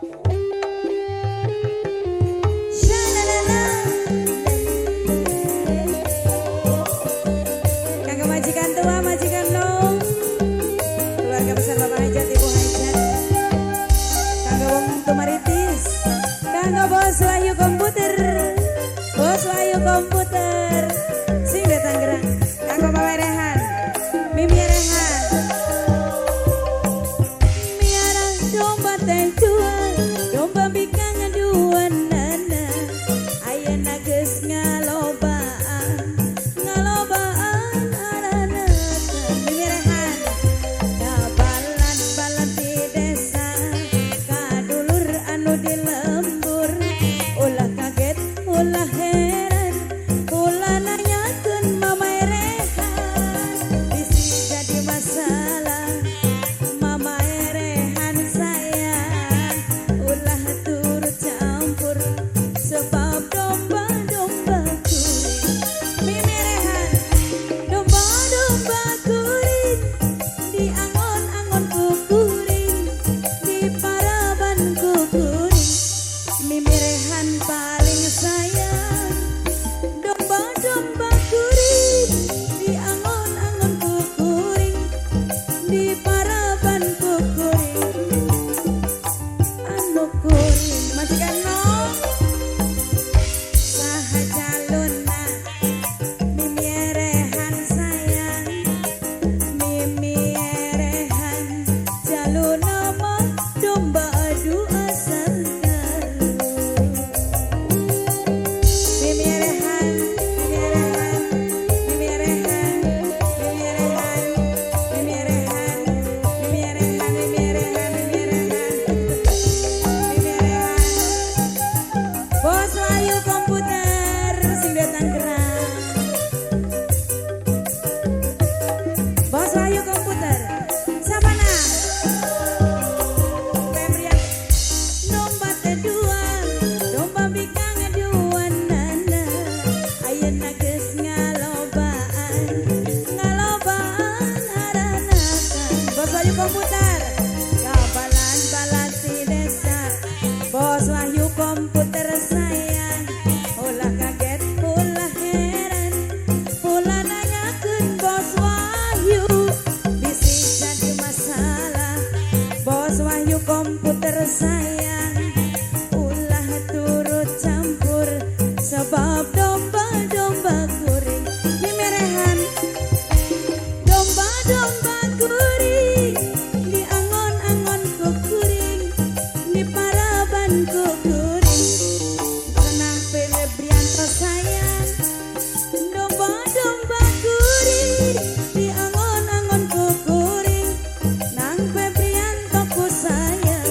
Kanggo majikan tua, majikan nom, keluarga besar Bapak Hajat, Ibu Hajat, kanggo wong tumaritis, kanggo Bos Wahyu Komputer, Bos Wahyu Komputer, sing de Tangerang, kanggo Bapak Rehan, Mimi Rehan, miara domba teh tua, domba bikang dua nana, ayana geus ngalobaan, ngalobaan arana, Mimi Rehan, balan-balan di desa, kadulur anu di lembur, ulah kaget, ulah heran, ulah nanyakeun Mama Rehan, bisi jadi masalah, Mama Rehan sayang, ulah turut campur, sebab domba-domba kuring, Mimi Rehan, domba-domba kuring, di angon-angon kukuring, di paraban kukuring, Mimi Rehan paling sayang, domba-domba kuring, di angon-angon kukuring, di paraban kukuring, anu kuring, majikan nom, saha calonna, Mimi Rehan sayang, Mimi Rehan calonna mah domba adu asal galuh. Mimi Rehan, Mimi Rehan, Mimi Rehan, Mimi Rehan, Mimi Rehan, Mimi Rehan, Mimi Rehan, Mimi Rehan, Mimi Rehan, Bos Wahyu Komputer, sing de Tangerang, Bos Wahyu Komputer, Sabana, Febrian, domba teh dua, domba bikang dua nana, ayeuna geus ngalobaan, ngalobaan aranakan, Bos Wahyu Komputer, balan-balan di desa, Bos Wahyu Komputer sayang, ulah kaget, ulah heran, ulah nanyakeun Bos Wahyu, bisi jadi masalah, Bos Wahyu Komputer sayang, ulah turut campur, sebab domba-domba kuring, Mimi Rehan, domba-domba kuring, di angon-angon kukuring, di paraban kukuring, pernah Febrianto sayang, domba-domba kuring, di angon-angon kukuring, nang Febrianto ku sayang,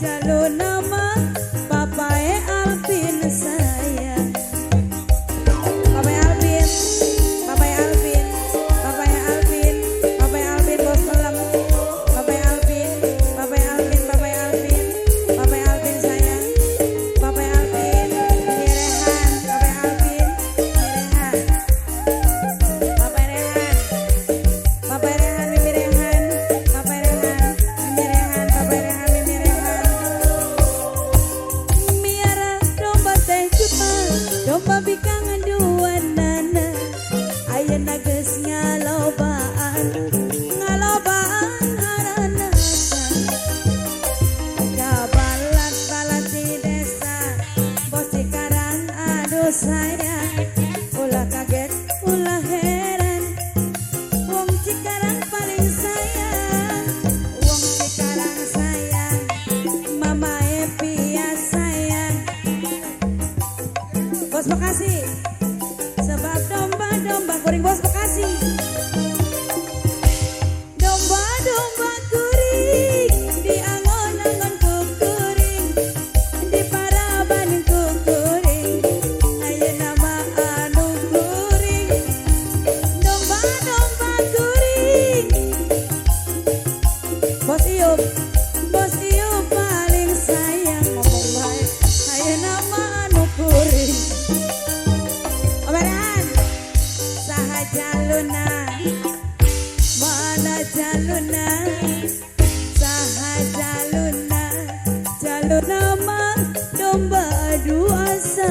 jaluna mah papae Alvin sayang. Papae Alvin, papae Alvin, papae Alvin, papae Alvin bos pelem. Papae Alvin, papae Alvin, papae Alvin, papae Alvin sayang. Papae Alvin, Mirehan, papae Alvin, Mirehan. Papae Rehan, papae Rehan, Mimi Rehan, papae Rehan, Mimi Rehan, papae Rehan, Mimi Rehan. Miara domba teh cuma, domba bikangan dua nana. Ayeuna geus ngalobaan, ngalobaan haranasan. Kabalat-balat di desa, bos Cikarang aduh sayang. Ulah kaget, ulah heran, wong Cikarang paling sayang. Wong Cikarang sayang, Mama Epia sayang. Bos Bekasi, sebab domba-domba kuring bos Bekasi. Domba-domba kuring, di angon-angon ku kuring, di paraban ku kuring, ayeuna mah anu kuring. Domba-domba kuring, bos Iup paling sayang. Ngomong bae, ayeuna mah anu kuring. Omeran, saha jaluna, mana jaluna, saha jaluna, jaluna mah domba adu asa.